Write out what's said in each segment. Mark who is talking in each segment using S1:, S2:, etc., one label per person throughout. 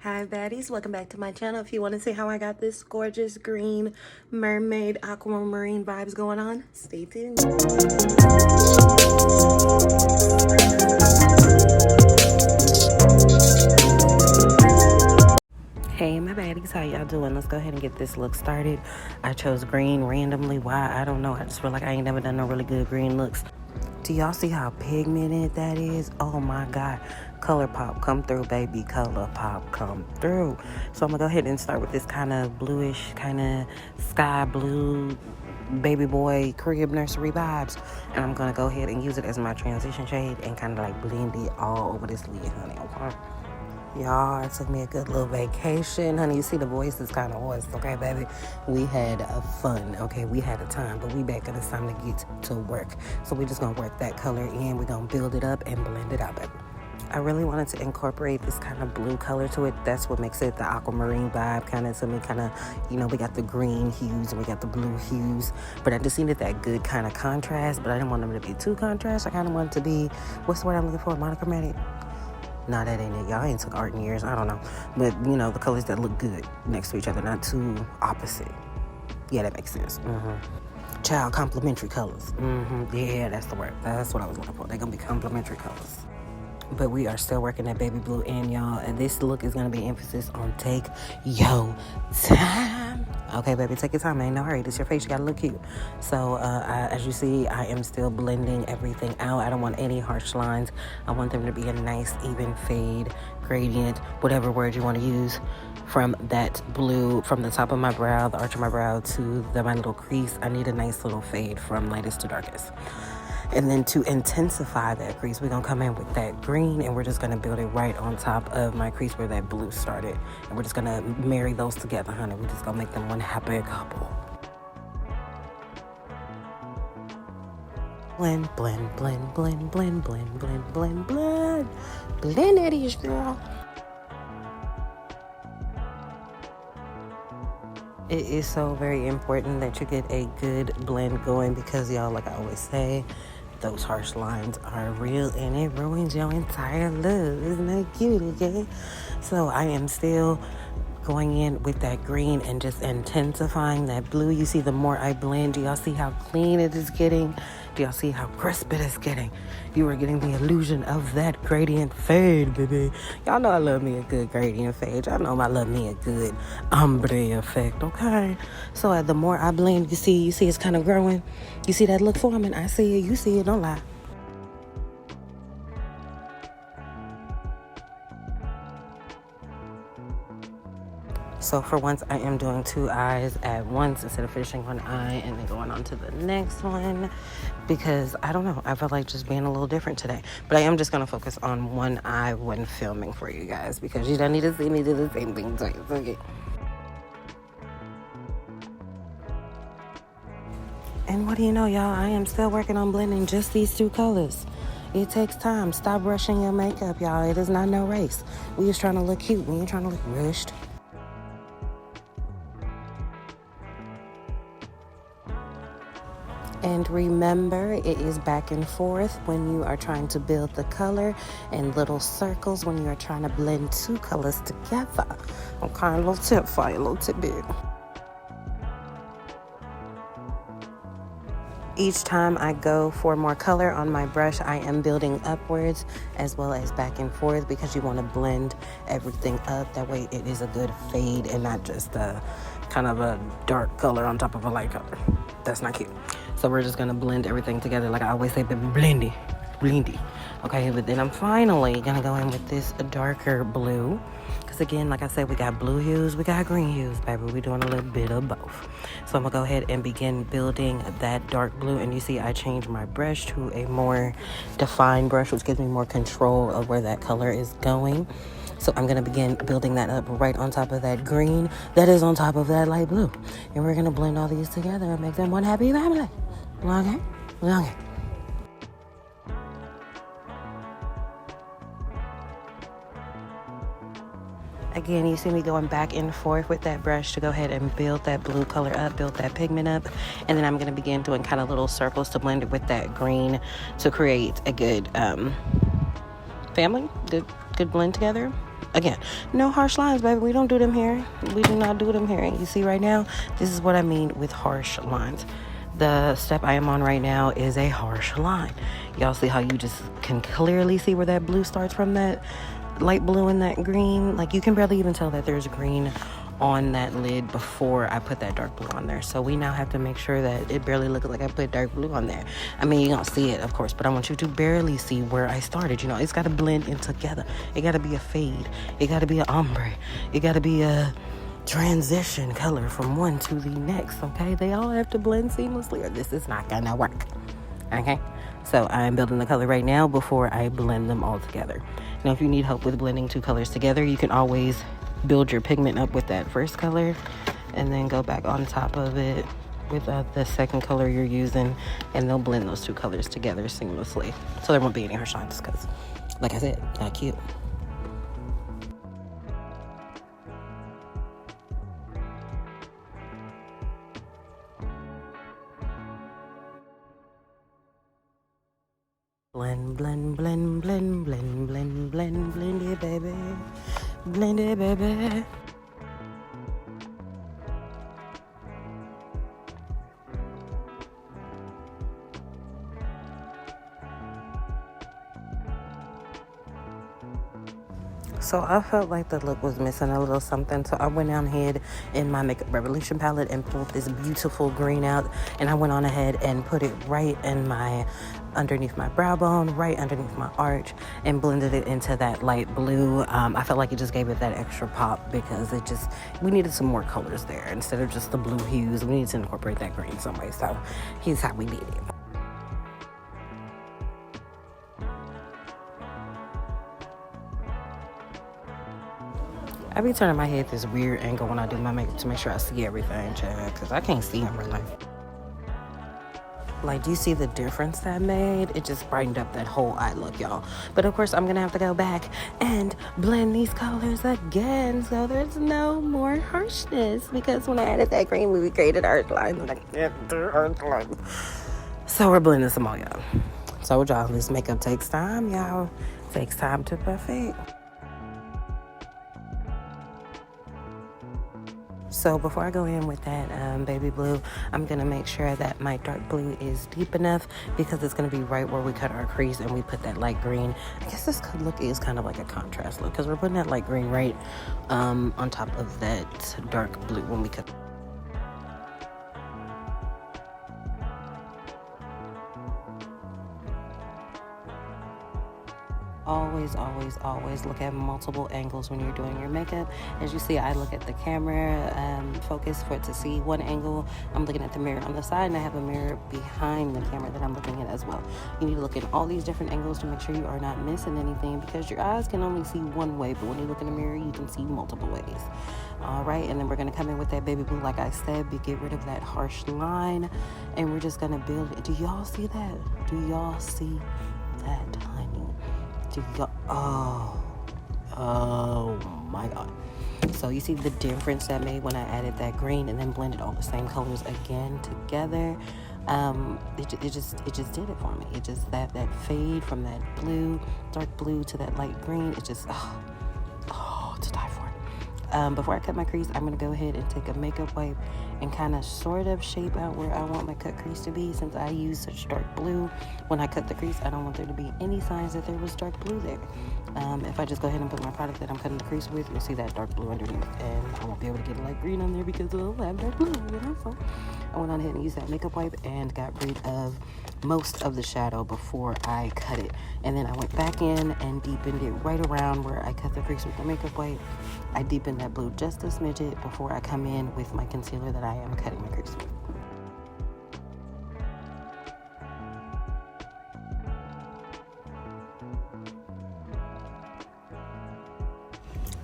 S1: Hi baddies, welcome back to my channel. If you want to see how I got this gorgeous green mermaid aquamarine vibes going on, stay tuned. Hey my baddies, how y'all doing? Let's go ahead and get this look started. I chose green randomly. Why? I don't know. I just feel like I ain't never done no really good green looks. Do y'all see how pigmented that is? Oh my God. Color pop, come through, baby. Color pop, come through. So I'm gonna go ahead and start with this kind of bluish, kind of sky blue, baby boy crib nursery vibes. And I'm gonna go ahead and use it as my transition shade and kind of like blend it all over this lid, honey, okay? Y'all, it took me a good little vacation. Honey, you see the voice is kind of hoarse, okay, baby? We had fun, okay? We had a time, but we back and it's time to get to work. So we just gonna work that color in. We're gonna build it up and blend it out, baby. I really wanted to incorporate this kind of blue color to it. That's what makes it the aquamarine vibe kind of to me. Kind of, you know, we got the green hues and we got the blue hues. But I just needed that good kind of contrast, but I didn't want them to be too contrast. I kind of wanted to be, what's the word I'm looking for? Monochromatic? Nah, that ain't it. Y'all ain't took art in years. I don't know. But, you know, the colors that look good next to each other, not too opposite. Yeah, that makes sense. Child, complementary colors. Yeah, that's the word. That's what I was looking for. They're going to be complementary colors. But we are still working at baby blue, and y'all, and this look is going to be emphasis on take your time. Okay, baby, take your time. Ain't no hurry. This your face. You got to look cute. So, as you see, I am still blending everything out. I don't want any harsh lines. I want them to be a nice, even fade, gradient, whatever word you want to use, from that blue, from the top of my brow, the arch of my brow, to my little crease. I need a nice little fade from lightest to darkest. And then to intensify that crease, we're going to come in with that green and we're just going to build it right on top of my crease where that blue started. And we're just going to marry those together, honey. We're just going to make them one happy couple. Blend, blend, blend, blend, blend, blend, blend, blend, blend. Blend that is, girl. It is so very important that you get a good blend going because, y'all, like I always say, those harsh lines are real and it ruins your entire look. Isn't that cute, okay? So I am still going in with that green and just intensifying that blue. You see, the more I blend, do y'all see how clean it is getting? Do y'all see how crisp it is getting? You are getting the illusion of that gradient fade, baby. Y'all know I love me a good gradient fade. Y'all know I love me a good ombre effect, okay? So the more I blend, you see it's kind of growing. You see that look forming? I see it, you see it, don't lie. So for once, I am doing two eyes at once instead of finishing one eye and then going on to the next one because, I don't know, I felt like just being a little different today. But I am just going to focus on one eye when filming for you guys because you don't need to see me do the same thing twice, okay? And what do you know, y'all? I am still working on blending just these two colors. It takes time. Stop rushing your makeup, y'all. It is not no race. We just trying to look cute. We ain't trying to look rushed. And remember, it is back and forth when you are trying to build the color and little circles when you are trying to blend two colors together. Okay, a little tip for you, a little tidbit. Each time I go for more color on my brush, I am building upwards as well as back and forth because you want to blend everything up. That way it is a good fade and not just a kind of a dark color on top of a light color. That's not cute. So we're just going to blend everything together. Like I always say, baby, blendy. Okay, but then I'm finally going to go in with this darker blue. Because again, like I said, we got blue hues, we got green hues, baby. We're doing a little bit of both. So I'm going to go ahead and begin building that dark blue. And you see I changed my brush to a more defined brush, which gives me more control of where that color is going. So I'm going to begin building that up right on top of that green that is on top of that light blue. And we're going to blend all these together and make them one happy family. Okay. Again, you see me going back and forth with that brush to go ahead and build that blue color up, build that pigment up. And then I'm going to begin doing kind of little circles to blend it with that green to create a good family, good blend together. Again, no harsh lines, baby. We don't do them here. We do not do them here. And you see right now, this is what I mean with harsh lines. The step I am on right now is a harsh line. Y'all see how you just can clearly see where that blue starts from, that light blue and that green? Like, you can barely even tell that there's green on that lid before I put that dark blue on there. So we now have to make sure that it barely looks like I put dark blue on there. I mean, you don't see it, of course, but I want you to barely see where I started. You know, it's got to blend in together. It got to be a fade. It got to be an ombre. It got to be a transition color from one to the next, okay? They all have to blend seamlessly or this is not gonna work, okay? So I'm building the color right now before I blend them all together. Now, if you need help with blending two colors together, you can always build your pigment up with that first color and then go back on top of it with the second color you're using, and they'll blend those two colors together seamlessly. So there won't be any harsh lines because, like I said, not cute. Blend, blend, blend, blend, blend, blend, blend, blend it, baby. Blend it, baby. So I felt like the look was missing a little something. So I went on ahead in my Makeup Revolution palette and pulled this beautiful green out. And I went on ahead and put it right in my, underneath my brow bone, right underneath my arch, and blended it into that light blue. I felt like it just gave it that extra pop because it just, we needed some more colors there. Instead of just the blue hues, we needed to incorporate that green some way. So here's how we did it. I be turning my head this weird angle when I do my makeup to make sure I see everything, child, because I can't see in real life. Like, do you see the difference that made? It just brightened up that whole eye look, y'all. But of course, I'm gonna have to go back and blend these colors again so there's no more harshness, because when I added that green, we created harsh lines and I can't do harsh lines. So we're blending some more, y'all. So y'all, this makeup takes time, y'all. Takes time to perfect. So before I go in with that baby blue, I'm going to make sure that my dark blue is deep enough because it's going to be right where we cut our crease and we put that light green. I guess this look is kind of like a contrast look because we're putting that light green right on top of that dark blue when we cut. Always look at multiple angles when you're doing your makeup. As you see, I look at the camera focus for it to see one angle. I'm looking at the mirror on the side, and I have a mirror behind the camera that I'm looking at as well. You need to look at all these different angles to make sure you are not missing anything, because your eyes can only see one way, but when you look in the mirror, you can see multiple ways. All right, and then we're going to come in with that baby blue, like I said, get rid of that harsh line, and we're just going to build it. Do y'all see that? Do y'all see that, honey? Oh my God. So you see the difference that made when I added that green and then blended all the same colors again together. It just did it for me. It just that fade from that blue, dark blue to that light green. It just to die for. Before I cut my crease, I'm going to go ahead and take a makeup wipe and kind of sort of shape out where I want my cut crease to be. Since I use such dark blue when I cut the crease, I don't want there to be any signs that there was dark blue there. If I just go ahead and put my product that I'm cutting the crease with, you'll see that dark blue underneath, and I won't be able to get light green on there because it'll have dark blue, you know? So I went on ahead and used that makeup wipe and got rid of most of the shadow before I cut it. And then I went back in and deepened it right around where I cut the crease with the makeup wipe. I deepened that blue just a smidget before I come in with my concealer that I am cutting the crease with.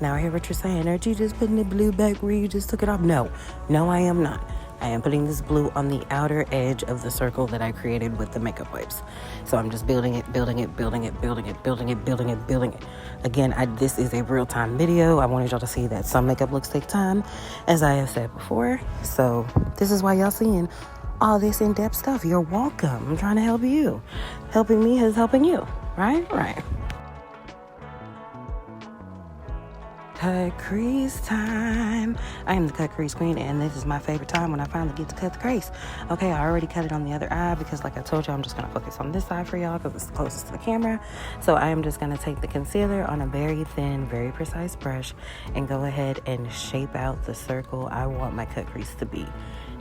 S1: Now I hear what you're saying. Aren't you just putting the blue back where you just took it off? No, I am not. I am putting this blue on the outer edge of the circle that I created with the makeup wipes. So I'm just building it. Again, this is a real-time video. I wanted y'all to see that some makeup looks take time, as I have said before. So this is why y'all seeing all this in-depth stuff. You're welcome. I'm trying to help you. Helping me is helping you. Right? cut crease time. I am the cut crease queen, and this is my favorite time when I finally get to cut the crease. Okay, I already cut it on the other eye because, like I told you, I'm just gonna focus on this side for y'all because it's the closest to the camera. So I am just gonna take the concealer on a very thin, very precise brush and go ahead and shape out the circle I want my cut crease to be.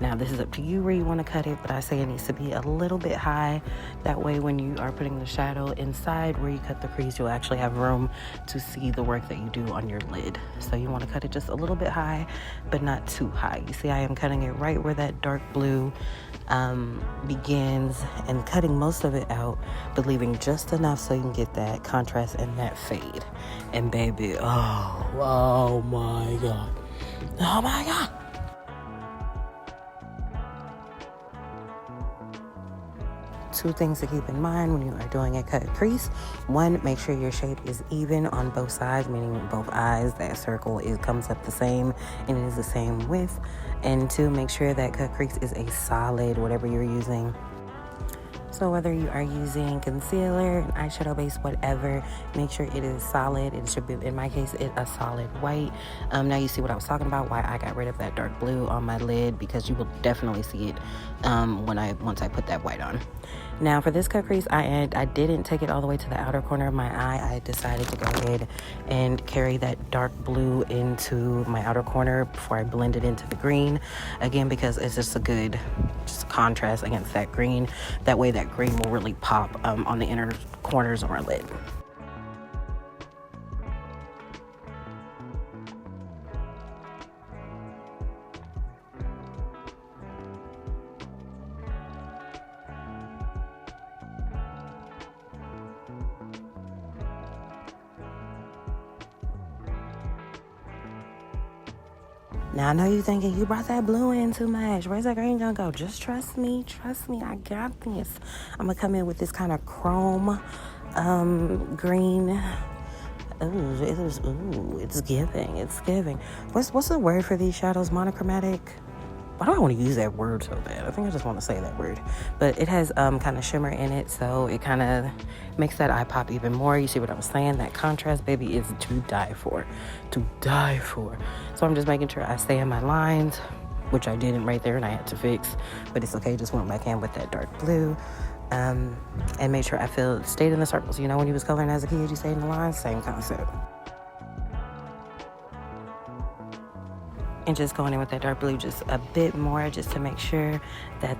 S1: Now, this is up to you where you want to cut it, but I say it needs to be a little bit high. That way, when you are putting the shadow inside where you cut the crease, you'll actually have room to see the work that you do on your lid. So you want to cut it just a little bit high, but not too high. You see, I am cutting it right where that dark blue begins and cutting most of it out, but leaving just enough so you can get that contrast and that fade. And baby, oh my God. Oh my God. Two things to keep in mind when you are doing a cut crease. One, make sure your shape is even on both sides, meaning both eyes, that circle comes up the same and it is the same width. And two, make sure that cut crease is a solid, whatever you're using. So whether you are using concealer, an eyeshadow base, whatever, make sure it is solid. It should be, in my case, a solid white. Now you see what I was talking about, why I got rid of that dark blue on my lid, because you will definitely see it once I put that white on. Now for this cut crease, I didn't take it all the way to the outer corner of my eye. I decided to go ahead and carry that dark blue into my outer corner before I blend it into the green. Again, because it's just a good contrast against that green. That way that green will really pop on the inner corners of our lid. Now I know you're thinking, you brought that blue in too much. Where's that green gonna go? Just trust me, I got this. I'm gonna come in with this kind of chrome green. It's giving. What's the word for these shadows? Monochromatic? Why do I want to use that word so bad? I think I just want to say that word. But it has kind of shimmer in it, so it kind of makes that eye pop even more. You see what I was saying? That contrast, baby, is to die for. To die for. So I'm just making sure I stay in my lines, which I didn't right there and I had to fix. But it's okay, just went back in with that dark blue. And made sure I stayed in the circles. You know, when you was coloring as a kid, you stayed in the lines, same concept. And just going in with that dark blue just a bit more, just to make sure that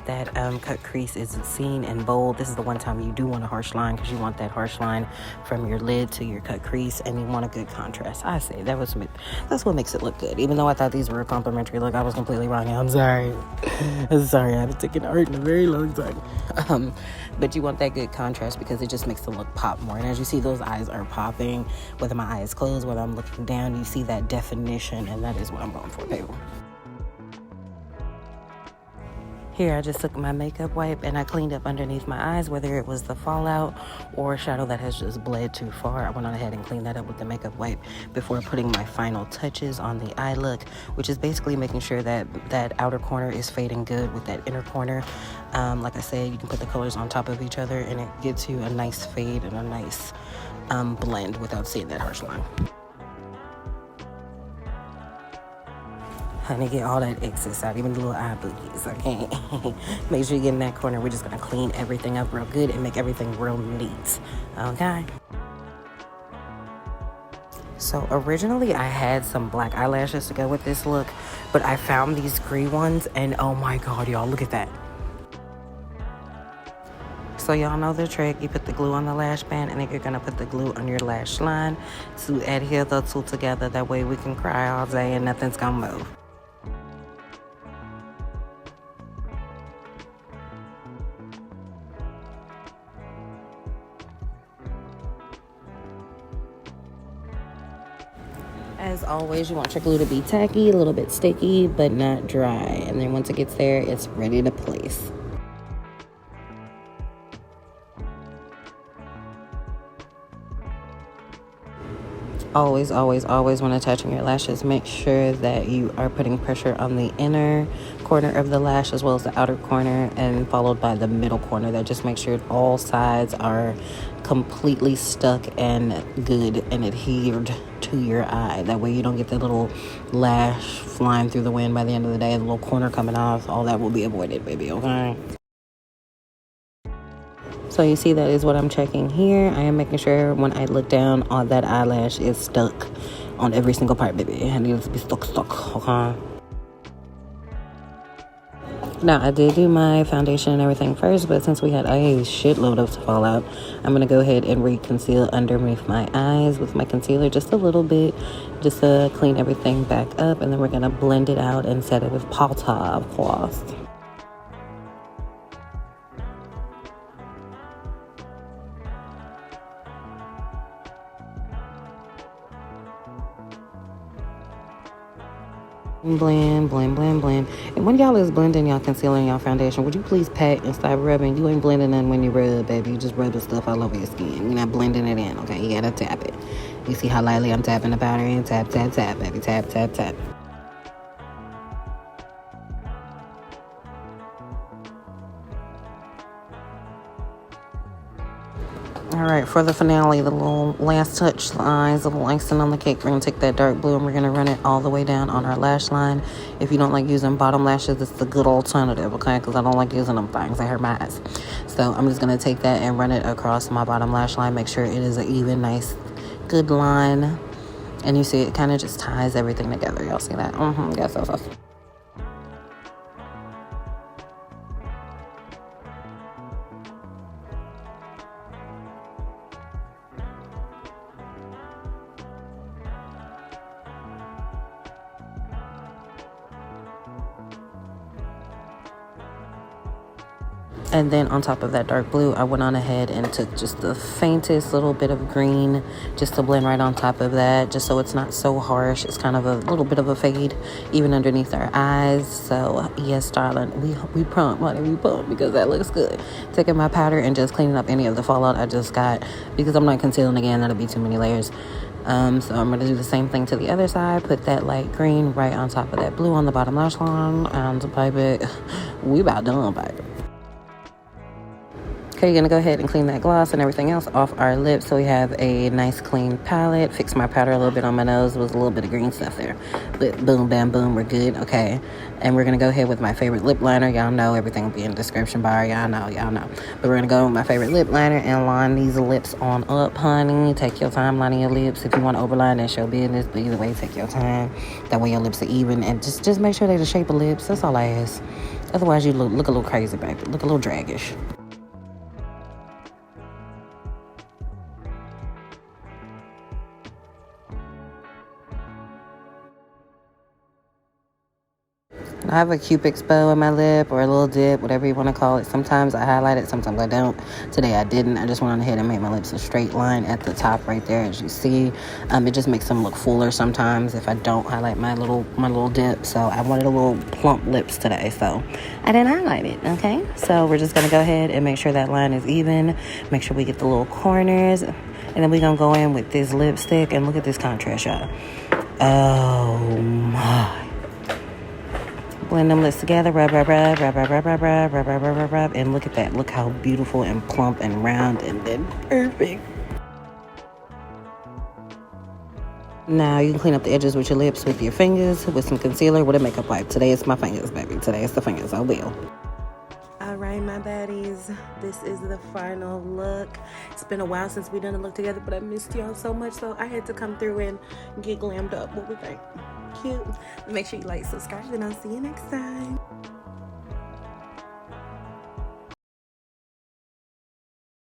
S1: cut crease is seen and bold. This is the one time you do want a harsh line, because you want that harsh line from your lid to your cut crease, and you want a good contrast. I say that's what makes it look good. Even though I thought these were a complimentary look, I was completely wrong. I'm sorry. I'm sorry. I haven't taken art in a very long time. But you want that good contrast because it just makes the look pop more. And as you see, those eyes are popping. Whether my eye is closed, whether I'm looking down, you see that definition, and that is what I'm going for, baby. Here, I just took my makeup wipe and I cleaned up underneath my eyes, whether it was the fallout or shadow that has just bled too far. I went on ahead and cleaned that up with the makeup wipe before putting my final touches on the eye look, which is basically making sure that that outer corner is fading good with that inner corner. Like I said, you can put the colors on top of each other and it gives you a nice fade and a nice blend without seeing that harsh line. Honey, get all that excess out, even the little eye boogies, okay? Make sure you get in that corner. We're just gonna clean everything up real good and make everything real neat, okay? So originally I had some black eyelashes to go with this look, but I found these green ones and oh my God, y'all, look at that. So y'all know the trick. You put the glue on the lash band and then you're gonna put the glue on your lash line to adhere the two together. That way we can cry all day and nothing's gonna move. As always, you want your glue to be tacky, a little bit sticky, but not dry. And then once it gets there, it's ready to place. Always, always, always when attaching your lashes, make sure that you are putting pressure on the inner corner of the lash as well as the outer corner, and followed by the middle corner. That just makes sure all sides are completely stuck and good and adhered to your eye. That way you don't get that little lash flying through the wind by the end of the day, the little corner coming off. All that will be avoided, baby, okay? So you see that is what I'm checking here. I am making sure when I look down, all that eyelash is stuck on every single part, baby. It needs to be stuck, okay? Now, I did do my foundation and everything first, but since we had a shitload of fallout, I'm going to go ahead and re-conceal underneath my eyes with my concealer just a little bit, just to clean everything back up, and then we're going to blend it out and set it with Palta, of course. Blend, blend, blend, blend. And when y'all is blending y'all concealer and y'all foundation, would you please pat and stop rubbing? You ain't blending none when you rub, baby. You just rub the stuff all over your skin. You're not blending it in, okay? You gotta tap it. You see how lightly I'm tapping the powder in? Tap, tap, tap, baby. Tap, tap, tap. All right, for the finale, the little last touch, the eyes, the little icing on the cake, we're going to take that dark blue and we're going to run it all the way down on our lash line. If you don't like using bottom lashes, it's the good alternative, okay? Because I don't like using them things. They hurt my eyes. So I'm just going to take that and run it across my bottom lash line. Make sure it is an even, nice, good line. And you see it kind of just ties everything together. Y'all see that? Yes, yes, yes. And then on top of that dark blue, I went on ahead and took just the faintest little bit of green just to blend right on top of that, just so it's not so harsh. It's kind of a little bit of a fade even underneath our eyes. So yes, darling, we pump, honey, we pump, because that looks good. Taking my powder and just cleaning up any of the fallout I just got, because I'm not concealing again. That'll be too many layers. So I'm going to do the same thing to the other side. Put that light green right on top of that blue on the bottom lash line. And baby, we about done, baby. Okay, you're going to go ahead and clean that gloss and everything else off our lips so we have a nice clean palette. Fix my powder a little bit on my nose. There was a little bit of green stuff there. But boom, bam, boom, we're good. Okay, and we're going to go ahead with my favorite lip liner. Y'all know everything will be in the description bar. Y'all know. But we're going to go with my favorite lip liner and line these lips on up, honey. Take your time lining your lips. If you want to overline, that's your business. But either way, take your time. That way your lips are even. And just make sure they're the shape of lips. That's all I ask. Otherwise, you look a little crazy, baby. Look a little draggish. I have a Cupid's bow in my lip, or a little dip, whatever you want to call it. Sometimes I highlight it, sometimes I don't. Today I didn't. I just went on ahead and made my lips a straight line at the top right there, as you see. It just makes them look fuller sometimes if I don't highlight my little dip. So I wanted a little plump lips today, so I didn't highlight it, okay? So we're just going to go ahead and make sure that line is even. Make sure we get the little corners. And then we're going to go in with this lipstick, and look at this contrast, y'all. Oh, my. Blend them lips together, rub, rub, rub, rub, rub, rub, rub, rub, rub, rub, rub, rub, rub, and look at that. Look how beautiful and plump and round and then perfect. Now you can clean up the edges with your lips with your fingers, with some concealer, with a makeup wipe. Today it's my fingers, baby. Today it's the fingers. I will. All right, my baddies, this is the final look. It's been a while since we done a look together, but I missed y'all so much, so I had to come through and get glammed up. What we think? Cute. Make sure you like, subscribe, and I'll see you next time.